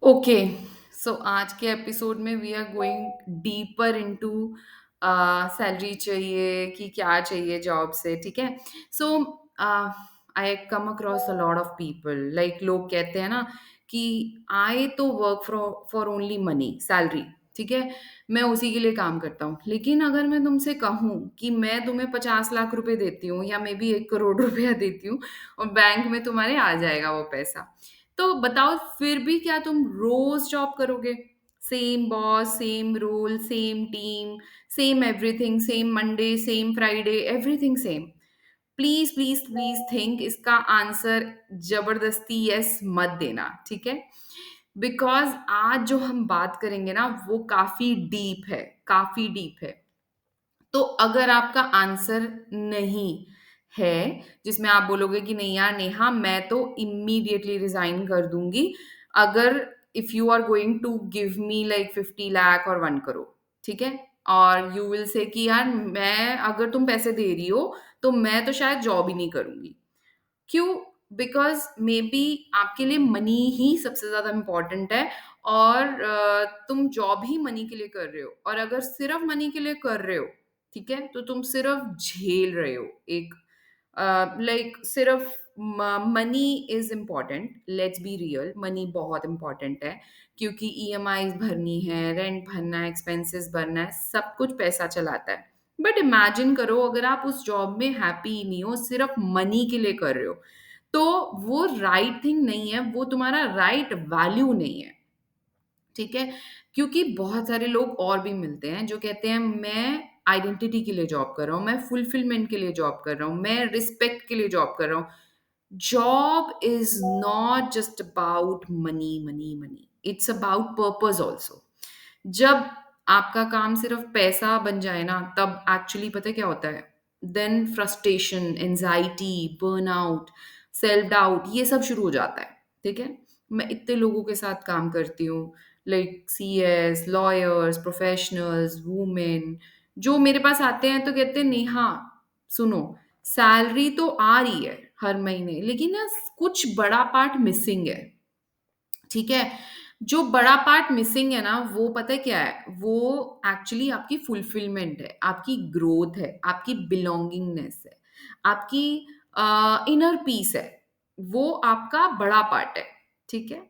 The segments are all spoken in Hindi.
ओके, सो आज के एपिसोड में we are going deeper into salary चाहिए कि क्या चाहिए जॉब से, ठीक है? So I come across a lot of people, like लोग कहते हैं ना कि I to work for for only money, salary, ठीक है? मैं उसी के लिए काम करता हूँ। लेकिन अगर मैं तुमसे कहूँ कि मैं तुम्हें 50 लाख रुपए देती हूँ या मे बी 1 करोड़ रुपया देती हूँ और बैंक में तुम्हारे आ जाएगा वो पैसा, तो बताओ फिर भी क्या तुम रोज जॉब करोगे? Same boss, same role, same team, same everything, same Monday, same Friday, everything same. Please please please think, इसका आंसर जबरदस्ती यस मत देना, ठीक है? बिकॉज आज जो हम बात करेंगे ना वो काफी डीप है, काफी डीप है। तो अगर आपका आंसर नहीं है, जिसमें आप बोलोगे कि नहीं यार नेहा, मैं तो इमीडिएटली रिजाइन कर दूंगी अगर if you are going to give me like 50 lakh और 1 करोड़, ठीक है? और यू विल से कि यार मैं, अगर तुम पैसे दे रही हो तो मैं तो शायद जॉब ही नहीं करूंगी। क्यों? बिकॉज मे बी आपके लिए मनी ही सबसे ज्यादा इम्पोर्टेंट है, और तुम जॉब ही मनी के लिए कर रहे हो, और अगर सिर्फ मनी के लिए कर रहे हो, ठीक है, तो तुम सिर्फ झेल रहे हो एक, लाइक सिर्फ money is important, let's be real, money बहुत इम्पॉर्टेंट है, क्योंकि ईएमआई भरनी है, रेंट भरना है, एक्सपेंसेस भरना है, सब कुछ पैसा चलाता है। बट इमेजिन करो अगर आप उस जॉब में हैप्पी नहीं हो, सिर्फ मनी के लिए कर रहे हो, तो वो राइट थिंग नहीं है, वो तुम्हारा राइट वैल्यू नहीं है, ठीक है? क्योंकि बहुत सारे लोग और भी मिलते हैं जो कहते हैं मैं आइडेंटिटी के लिए जॉब कर रहा हूँ, मैं फुलफिलमेंट के लिए जॉब कर रहा हूँ, मैं रिस्पेक्ट के लिए जॉब कर रहा हूँ। Job is not just about money money money, it's about purpose also. जब आपका काम सिर्फ पैसा बन जाए ना, तब एक्चुअली पता है क्या होता है? Then frustration, anxiety, burnout, self doubt, ये सब शुरू हो जाता है, ठीक है? मैं इतने लोगों के साथ काम करती हूँ, like CS, lawyers, professionals, women, जो मेरे पास आते हैं तो कहते हैं नेहा सुनो, सैलरी तो आ रही है हर महीने, लेकिन ना कुछ बड़ा पार्ट मिसिंग है, ठीक है? जो बड़ा पार्ट मिसिंग है ना, वो पता है क्या है? वो एक्चुअली आपकी फुलफिलमेंट है, आपकी ग्रोथ है, आपकी बिलोंगिंगनेस है, आपकी इनर पीस है। वो आपका बड़ा पार्ट है, ठीक है?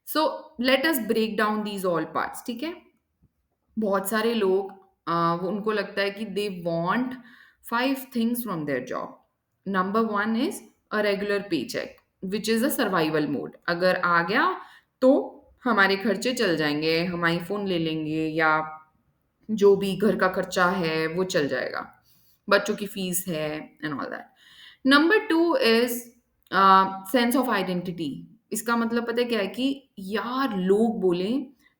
So let us break down these all parts, ठीक है? बहुत सारे लोग, वो उनको लगता है कि they want 5 things from their job. Number one is a regular pay check, which is a survival mode. अगर आ गया तो हमारे खर्चे चल जाएंगे, हम आईफोन ले लेंगे, या जो भी घर का खर्चा है वो चल जाएगा, बच्चों की फीस है and all that. Number two is sense of identity. इसका मतलब पता है क्या है? कि यार लोग बोले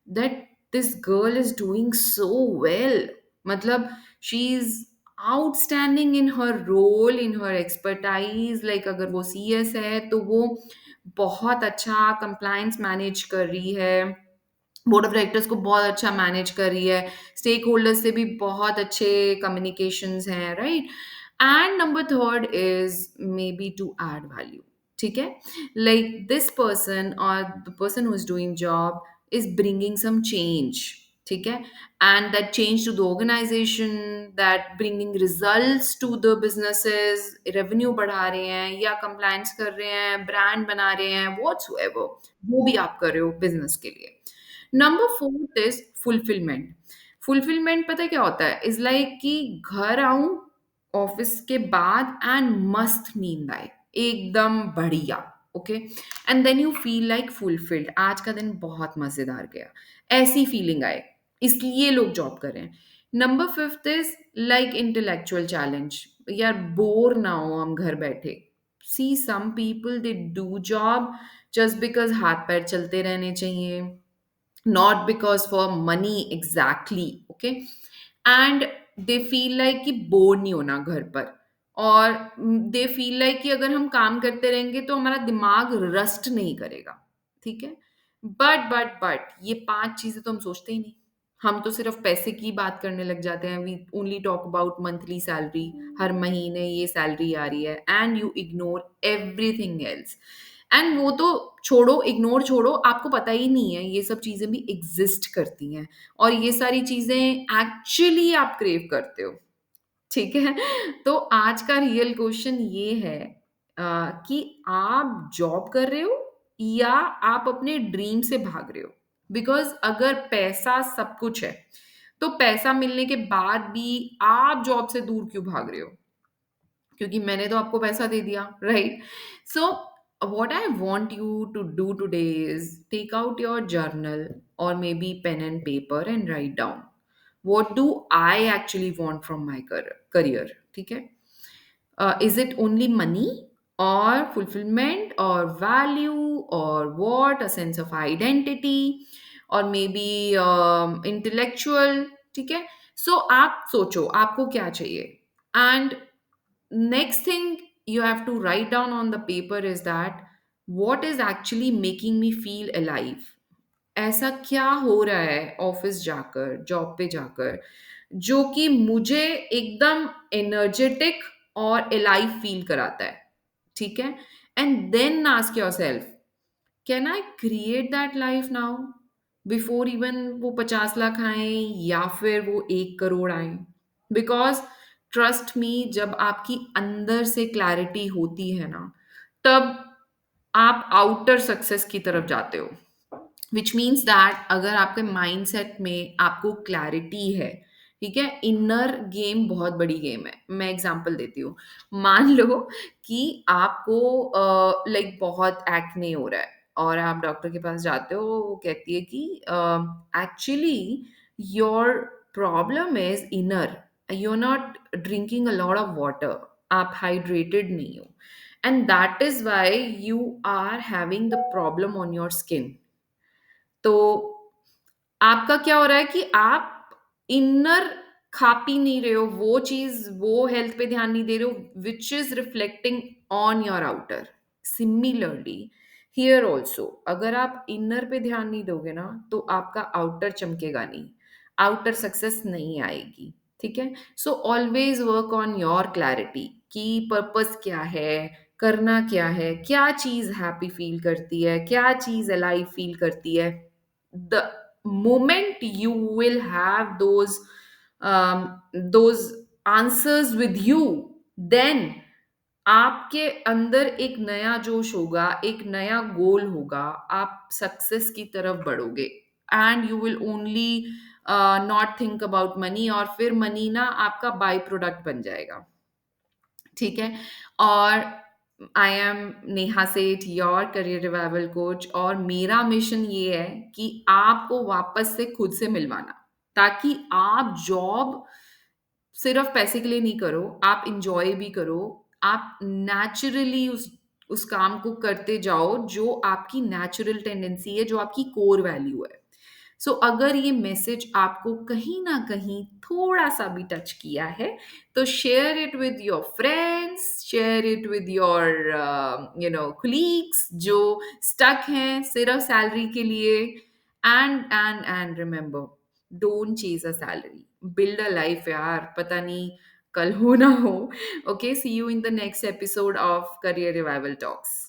that this girl is doing so well, मतलब she is outstanding in her role, in her expertise, like अगर वो सीएस है तो वो बहुत अच्छा कंप्लायंस मैनेज कर रही है, बोर्ड ऑफ डायरेक्टर्स को बहुत अच्छा मैनेज कर रही है, स्टेक होल्डर्स से भी बहुत अच्छे कम्युनिकेशंस हैं, right? And number third is maybe to add value, ठीक है? लाइक दिस पर्सन और the person who is doing job is bringing some change, ठीक है? And that change to the organization, that bringing results to the businesses, revenue बढ़ा रहे हैं या कंप्लायंस कर रहे हैं, ब्रांड बना रहे हैं, व्हाट्सएवर वो भी आप कर रहे हो बिजनेस के लिए। Number fourth is fulfilment. Fulfilment पता है क्या होता है? इज लाइक कि घर आऊं ऑफिस के बाद एंड मस्त नींद आए, एकदम बढ़िया, okay, and then you feel like fulfilled, आज का दिन बहुत मजेदार गया, ऐसी फीलिंग आए, इसलिए लोग जॉब कर रहे हैं। Number fifth is like intellectual challenge, यार बोर ना हो हम घर बैठे। See some people they do job just because हाथ पैर चलते रहने चाहिए, not because for money exactly, okay? And they feel like कि बोर नहीं होना घर पर, और दे फील लाइक कि अगर हम काम करते रहेंगे तो हमारा दिमाग रस्ट नहीं करेगा, ठीक है? बट ये 5 चीजें तो हम सोचते ही नहीं। हम तो सिर्फ पैसे की बात करने लग जाते हैं, we only talk about monthly salary, हर महीने ये सैलरी आ रही है, and you ignore everything else. And वो तो छोड़ो, इग्नोर छोड़ो, आपको पता ही नहीं है ये सब चीज़ें भी एग्ज़िस्ट करती हैं और ये सारी चीज़ें एक्चुअली आप क्रेव करते हो, ठीक है? तो आज का रियल क्वेश्चन ये है कि आप जॉब कर रहे हो या आप अपने ड्रीम से भाग रहे हो? बिकॉज़ अगर पैसा सब कुछ है, तो पैसा मिलने के बाद भी आप जॉब से दूर क्यों भाग रहे हो? क्योंकि मैंने तो आपको पैसा दे दिया, right? So what I want you to do today is take out your journal और may be pen and paper and write down what do I actually want from my career, ठीक है? Is it only money or fulfillment or value or what? A sense of identity or maybe intellectual, ठीक है? So आप सोचो आपको क्या चाहिए and next thing you have to write down on the paper is that what is actually making me feel alive. ऐसा क्या हो रहा है ऑफिस जाकर, जॉब पे जाकर, जो कि मुझे एकदम एनर्जेटिक और एलाइव फील कराता है, ठीक है? And then ask yourself, can I create that life now? Before even वो 50 लाख आएँ या फिर वो 1 करोड़ आएँ। बिकॉज़ ट्रस्ट मी, जब आपकी अंदर से क्लैरिटी होती है ना, तब आप आउटर सक्सेस की तरफ जाते हो। विच मीन्स दैट अगर आपके माइंडसेट में आपको क्लैरिटी है, ठीक है? इनर गेम बहुत बड़ी गेम है। मैं एग्जांपल देती हूँ। मान लो कि आपको लाइक बहुत एक्ने हो रहा है और आप डॉक्टर के पास जाते हो, वो कहती है कि actually your problem is inner, you are not drinking a lot of water, आप हाइड्रेटेड नहीं हो and that is why you are having the problem on your skin. तो आपका क्या हो रहा है कि आप इनर खा पी नहीं रहे हो, वो चीज़, वो हेल्थ पे ध्यान नहीं दे रहे हो, which is reflecting on your outer. Similarly here also अगर आप इनर पे ध्यान नहीं दोगे ना, तो आपका आउटर चमकेगा नहीं, आउटर सक्सेस नहीं आएगी, ठीक है? So always work on your clarity कि पर्पस क्या है, करना क्या है, क्या चीज़ हैप्पी फील करती है, क्या चीज़ अलाइव फील करती है। The moment you will have those answers with you, then आपके अंदर एक नया जोश होगा, एक नया गोल होगा, आप सक्सेस की तरफ बढ़ोगे and you will only not think about money और फिर मनी ना आपका बाय प्रोडक्ट बन जाएगा, ठीक है? और आई एम नेहा सेठ, योर करियर रिवाइवल कोच, और मेरा मिशन ये है कि आपको वापस से खुद से मिलवाना, ताकि आप जॉब सिर्फ पैसे के लिए नहीं करो, आप एन्जॉय भी करो, आप नेचुरली उस काम को करते जाओ जो आपकी नेचुरल टेंडेंसी है, जो आपकी कोर वैल्यू है। सो अगर ये मैसेज आपको कहीं न कहीं थोड़ा-सा भी टच किया है, तो share it with your friends, share it with your colleagues जो स्टक हैं सिर्फ सैलरी के लिए। And remember, don't chase a salary, build a life यार, पता नहीं कल हो ना हो। Okay, see you in the next episode of career revival talks.